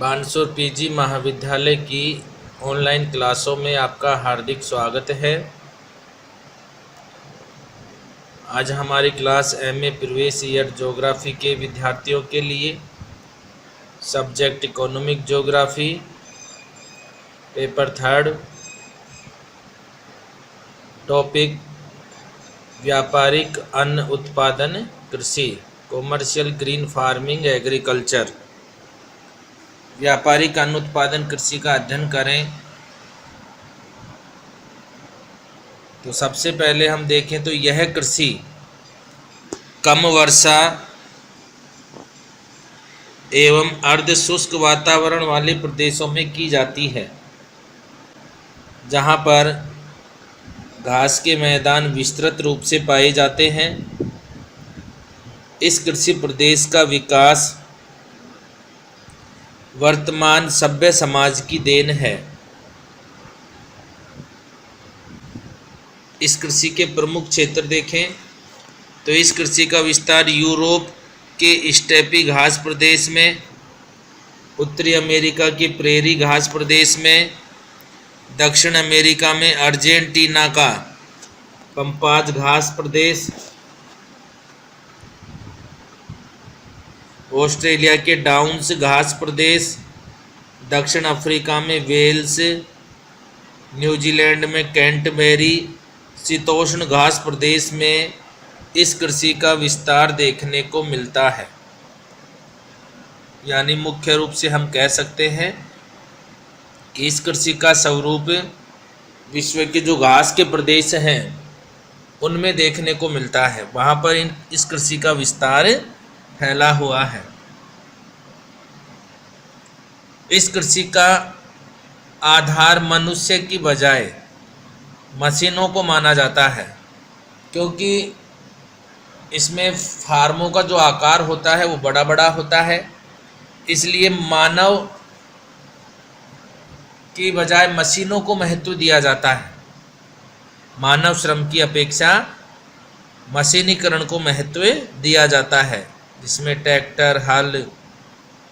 Bansur PG महाविद्यालय की online क्लासों में आपका हार्दिक स्वागत है। आज हमारी class MA previous year geography के विद्यार्थियों के लिए subject economic geography paper 3 topic व्यापारिक अन्न उत्पादन कृषि कॉमर्शियल ग्रीन फार्मिंग एग्रीकल्चर। व्यापारिक अन्न उत्पादन कृषि का अध्ययन करें तो सबसे पहले हम देखें तो यह कृषि कम वर्षा एवं अर्ध शुष्क वातावरण वाले प्रदेशों में की जाती है, जहां पर घास के मैदान विस्तृत रूप से पाए जाते हैं। इस कृषि प्रदेश का विकास वर्तमान सभ्य समाज की देन है। इस कृषि के प्रमुख क्षेत्र देखें तो इस कृषि का विस्तार यूरोप के स्टेपी घास प्रदेश में, उत्तरी अमेरिका के प्रेरी घास प्रदेश में, दक्षिण अमेरिका में अर्जेंटीना का पंपाज घास प्रदेश, ऑस्ट्रेलिया के डाउन्स घास प्रदेश, दक्षिण अफ्रीका में वेल्स, न्यूजीलैंड में कैंटबेरी शीतोष्ण घास प्रदेश में इस कृषि का विस्तार देखने को मिलता है। यानी मुख्य रूप से हम कह सकते हैं कि इस कृषि का स्वरूप विश्व के जो घास के प्रदेश हैं उनमें देखने को मिलता है, वहाँ पर इस कृषि का विस्तार फैला हुआ है। इस कृषि का आधार मनुष्य की बजाय मशीनों को माना जाता है, क्योंकि इसमें फार्मों का जो आकार होता है वो बड़ा बड़ा होता है, इसलिए मानव की बजाय मशीनों को महत्व दिया जाता है। मानव श्रम की अपेक्षा मशीनीकरण को महत्व दिया जाता है, जिसमें ट्रैक्टर, हल,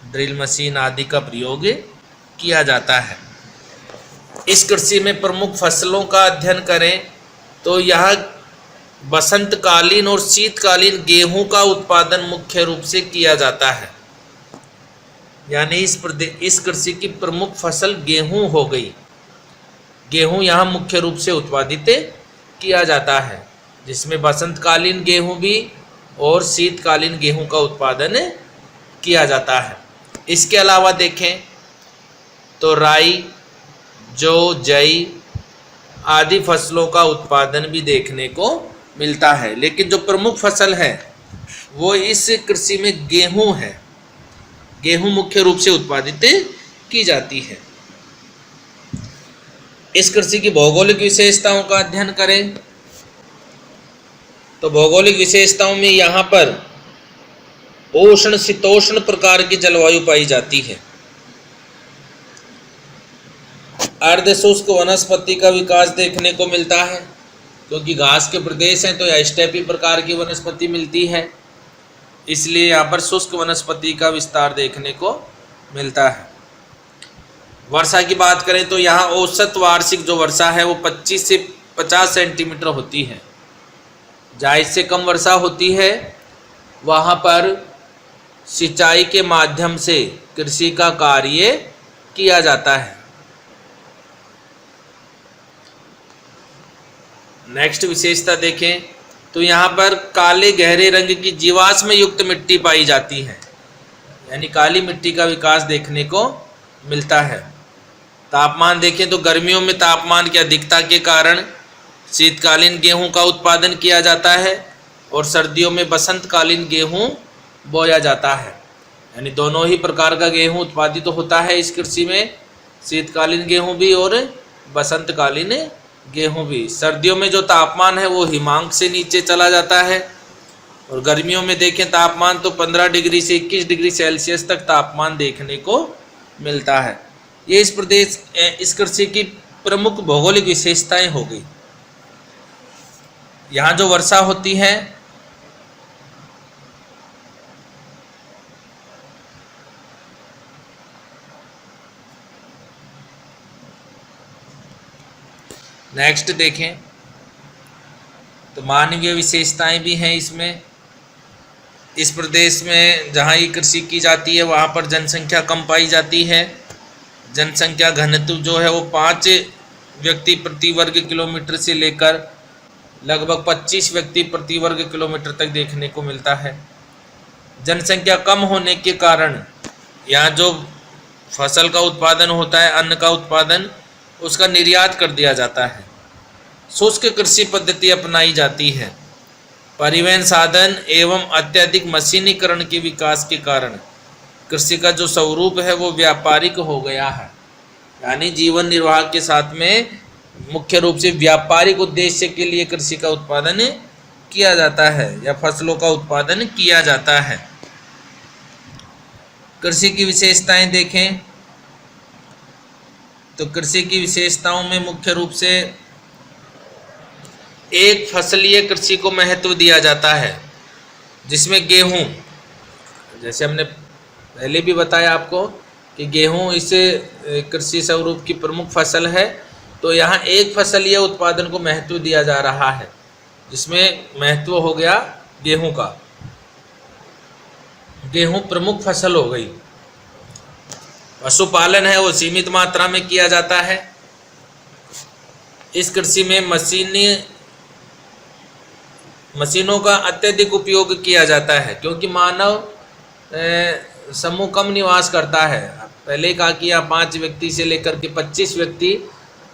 ड्रिल मशीन आदि का प्रयोग किया जाता है। इस कृषि में प्रमुख फसलों का अध्ययन करें तो यहाँ बसंतकालीन और शीतकालीन गेहूं का उत्पादन मुख्य रूप से किया जाता है। यानी इस कृषि की प्रमुख फसल गेहूं हो गई। गेहूं यहाँ मुख्य रूप से उत्पादित किया जाता है, जिसमें बसंतकालीन गेहूं भी और शीतकालीन गेहूं का उत्पादन किया जाता है। इसके अलावा देखें तो राई, जौ, जई आदि फसलों का उत्पादन भी देखने को मिलता है, लेकिन जो प्रमुख फसल है वो इस कृषि में गेहूं है। गेहूं मुख्य रूप से उत्पादित की जाती है। इस कृषि की भौगोलिक विशेषताओं का अध्ययन करें तो भौगोलिक विशेषताओं में यहाँ पर उष्ण शीतोष्ण प्रकार की जलवायु पाई जाती है। अर्ध शुष्क वनस्पति का विकास देखने को मिलता है, क्योंकि घास के प्रदेश हैं तो यह स्टेपी प्रकार की वनस्पति मिलती है, इसलिए यहाँ पर शुष्क वनस्पति का विस्तार देखने को मिलता है। वर्षा की बात करें तो यहाँ औसत वार्षिक जो वर्षा है वो 25 से 50 सेंटीमीटर होती है। जहाँ इससे कम वर्षा होती है वहाँ पर सिंचाई के माध्यम से कृषि का कार्य किया जाता है। नेक्स्ट विशेषता देखें तो यहाँ पर काले गहरे रंग की जीवाश्म युक्त मिट्टी पाई जाती है, यानी काली मिट्टी का विकास देखने को मिलता है। तापमान देखें तो गर्मियों में तापमान की अधिकता के कारण शीतकालीन गेहूं का उत्पादन किया जाता है और सर्दियों में बसंतकालीन गेहूं बोया जाता है। यानी दोनों ही प्रकार का गेहूं उत्पादित होता है इस कृषि में, शीतकालीन गेहूं भी और बसंतकालीन गेहूं भी। सर्दियों में जो तापमान है वो हिमांक से नीचे चला जाता है और गर्मियों में देखें तापमान तो 15 डिग्री से 21 डिग्री सेल्सियस तक तापमान देखने को मिलता है। ये इस कृषि की प्रमुख भौगोलिक विशेषताएं हो गई। यहाँ जो वर्षा होती है नेक्स्ट देखें तो मानवीय विशेषताएं भी हैं इसमें। इस प्रदेश में जहाँ ये कृषि की जाती है वहाँ पर जनसंख्या कम पाई जाती है। जनसंख्या घनत्व जो है वो 5 व्यक्ति प्रति वर्ग किलोमीटर से लेकर लगभग 25 व्यक्ति प्रति वर्ग किलोमीटर तक देखने को मिलता है। जनसंख्या कम होने के कारण यहाँ जो फसल का उत्पादन होता है, अन्न का उत्पादन, उसका निर्यात कर दिया जाता है। शुष्क कृषि पद्धति अपनाई जाती है। परिवहन साधन एवं अत्यधिक मशीनीकरण के विकास के कारण कृषि का जो स्वरूप है वो व्यापारिक हो गया है। यानी जीवन निर्वाह के साथ में मुख्य रूप से व्यापारिक उद्देश्य के लिए कृषि का उत्पादन किया जाता है या फसलों का उत्पादन किया जाता है। कृषि की विशेषताएं देखें तो कृषि की विशेषताओं में मुख्य रूप से एक फसलीय कृषि को महत्व दिया जाता है, जिसमें गेहूं, जैसे हमने पहले भी बताया आपको कि गेहूं इस कृषि स्वरूप की प्रमुख फसल है, तो यहाँ एक फसलीय उत्पादन को महत्व दिया जा रहा है, जिसमें महत्व हो गया गेहूं का। गेहूं प्रमुख फसल हो गई। पशुपालन है वो सीमित मात्रा में किया जाता है। इस कृषि में मशीनों का अत्यधिक उपयोग किया जाता है, क्योंकि मानव समूह कम निवास करता है। पहले कहा कि यहाँ 5 व्यक्ति से लेकर के 25 व्यक्ति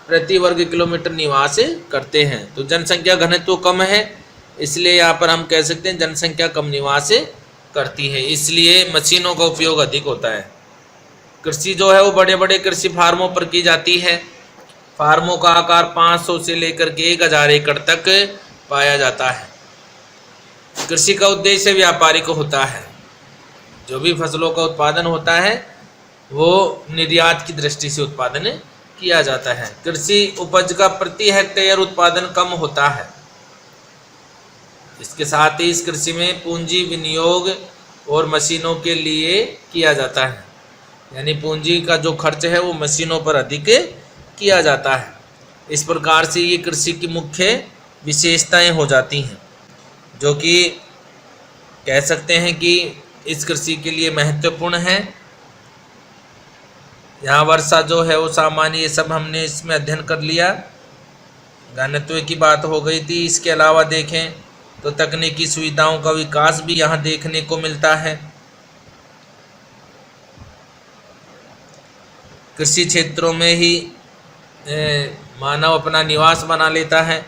प्रति वर्ग किलोमीटर निवास करते हैं, तो जनसंख्या घनत्व कम है, इसलिए यहाँ पर हम कह सकते हैं जनसंख्या कम निवास करती है, इसलिए मशीनों का उपयोग अधिक होता है। कृषि जो है वो बड़े बड़े कृषि फार्मों पर की जाती है। फार्मों का आकार 500 से लेकर के 1000 एकड़ तक पाया जाता है। कृषि का उद्देश्य व्यापारिक होता है। जो भी फसलों का उत्पादन होता है वो निर्यात की दृष्टि से उत्पादन किया जाता है। कृषि उपज का प्रति हेक्टेयर उत्पादन कम होता है। इसके साथ ही इस कृषि में पूंजी विनियोग और मशीनों के लिए किया जाता है, यानी पूंजी का जो खर्च है वो मशीनों पर अधिक किया जाता है। इस प्रकार से ये कृषि की मुख्य विशेषताएं हो जाती हैं, जो कि कह सकते हैं कि इस कृषि के लिए महत्वपूर्ण है। यहाँ वर्षा जो है वो सामान्य, ये सब हमने इसमें अध्ययन कर लिया। घनत्व की बात हो गई थी। इसके अलावा देखें तो तकनीकी सुविधाओं का विकास भी यहाँ देखने को मिलता है। कृषि क्षेत्रों में ही मानव अपना निवास बना लेता है,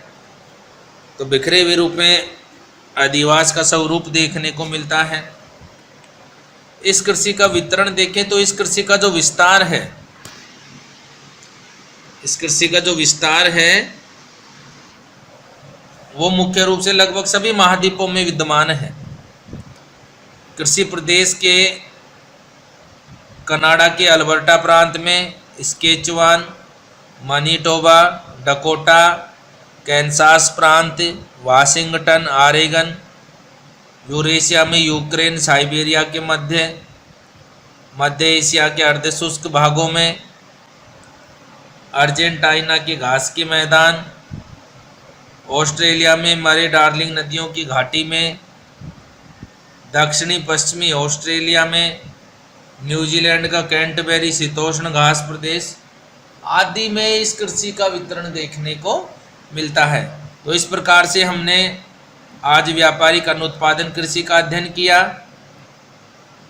तो बिखरे हुए रूप में अधिवास का स्वरूप देखने को मिलता है। इस कृषि का वितरण देखें तो इस कृषि का जो विस्तार है, इस कृषि का जो विस्तार है वो मुख्य रूप से लगभग सभी महाद्वीपों में विद्यमान है। कृषि प्रदेश के कनाडा के अल्बर्टा प्रांत में, स्केचवान, मैनिटोबा, डकोटा, कैनसास प्रांत, वाशिंगटन, ऑरेगन, यूरेशिया में यूक्रेन, साइबेरिया के मध्य एशिया के अर्धशुष्क भागों में, अर्जेंटीना के घास के मैदान, ऑस्ट्रेलिया में मरे डार्लिंग नदियों की घाटी में, दक्षिणी पश्चिमी ऑस्ट्रेलिया में, न्यूजीलैंड का कैंटबेरी शीतोष्ण घास प्रदेश आदि में इस कृषि का वितरण देखने को मिलता है। तो इस प्रकार से हमने आज व्यापारिक अन्न उत्पादन कृषि का अध्ययन किया,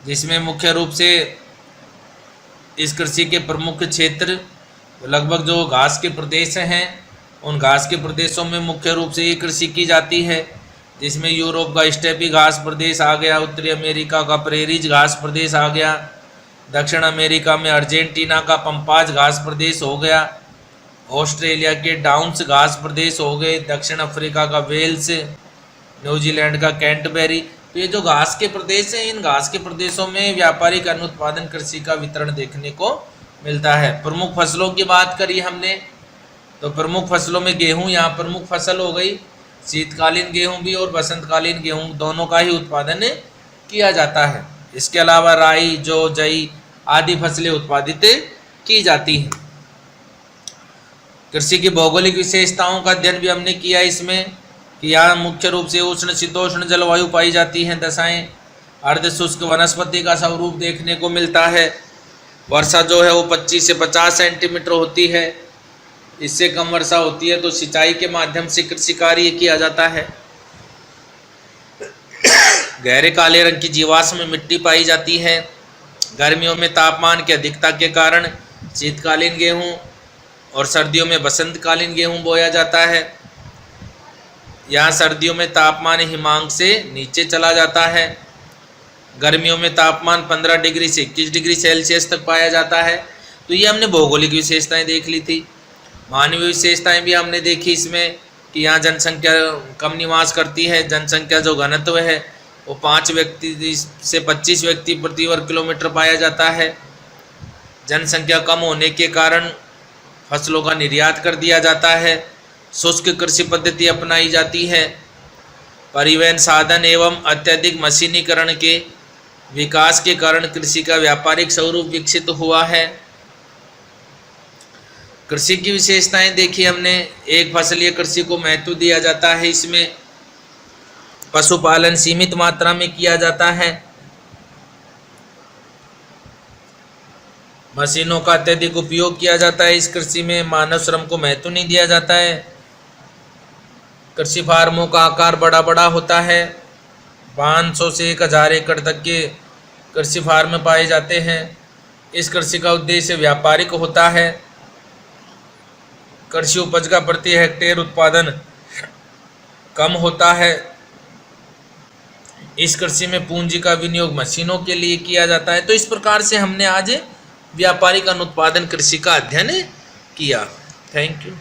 जिसमें मुख्य रूप से इस कृषि के प्रमुख क्षेत्र लगभग जो घास के प्रदेश हैं, उन घास के प्रदेशों में मुख्य रूप से ये कृषि की जाती है, जिसमें यूरोप का स्टेपी घास प्रदेश आ गया, उत्तरी अमेरिका का प्रेरीज घास प्रदेश आ गया, दक्षिण अमेरिका में अर्जेंटीना का पंपाज घास प्रदेश हो गया, ऑस्ट्रेलिया के डाउन्स घास प्रदेश हो गए, दक्षिण अफ्रीका का वेल्स, न्यूजीलैंड का कैंटबेरी। तो ये जो घास के प्रदेश हैं, इन घास के प्रदेशों में व्यापारिक अन्न उत्पादन कृषि का वितरण देखने को मिलता है। प्रमुख फसलों की बात करी हमने, तो प्रमुख फसलों में गेहूं यहाँ प्रमुख फसल हो गई। शीतकालीन गेहूं भी और बसंतकालीन गेहूं दोनों का ही उत्पादन किया जाता है। इसके अलावा राई, जौ, जई आदि फसलें उत्पादित की जाती हैं। कृषि की भौगोलिक विशेषताओं का अध्ययन भी हमने किया इसमें कि यहाँ मुख्य रूप से उष्ण शीतोष्ण जलवायु पाई जाती हैं दशाएं। अर्ध शुष्क वनस्पति का स्वरूप देखने को मिलता है। वर्षा जो है वो 25 से 50 सेंटीमीटर होती है। इससे कम वर्षा होती है तो सिंचाई के माध्यम से कृषि कार्य किया जाता है। गहरे काले रंग की जीवाश्म मिट्टी पाई जाती है। गर्मियों में तापमान की अधिकता के कारण शीतकालीन गेहूं और सर्दियों में बसंतकालीन गेहूं बोया जाता है। यहाँ सर्दियों में तापमान हिमांक से नीचे चला जाता है। गर्मियों में तापमान 15 डिग्री से 21 डिग्री सेल्सियस तक पाया जाता है। तो ये हमने भौगोलिक विशेषताएं देख ली थी। मानवीय विशेषताएं भी हमने देखी इसमें कि यहाँ जनसंख्या कम निवास करती है। जनसंख्या जो घनत्व है वो 5 व्यक्ति से 25 व्यक्ति प्रति वर्ग किलोमीटर पाया जाता है। जनसंख्या कम होने के कारण फसलों का निर्यात कर दिया जाता है। शुष्क कृषि पद्धति अपनाई जाती है। परिवहन साधन एवं अत्यधिक मशीनीकरण के विकास के कारण कृषि का व्यापारिक स्वरूप विकसित हुआ है। कृषि की विशेषताएं देखी हमने। एक फसलीय कृषि को महत्व दिया जाता है। इसमें पशुपालन सीमित मात्रा में किया जाता है। मशीनों का अत्यधिक उपयोग किया जाता है। इस कृषि में मानव श्रम को महत्व नहीं दिया जाता है। कृषि फार्मों का आकार बड़ा बड़ा होता है। 500 से 1000 एकड़ तक के कृषि फार्म पाए जाते हैं। इस कृषि का उद्देश्य व्यापारिक होता है। कृषि उपज का प्रति हेक्टेयर उत्पादन कम होता है। इस कृषि में पूंजी का विनियोग मशीनों के लिए किया जाता है। तो इस प्रकार से हमने आज व्यापारिक अनुत्पादन कृषि का अध्ययन किया। Thank you.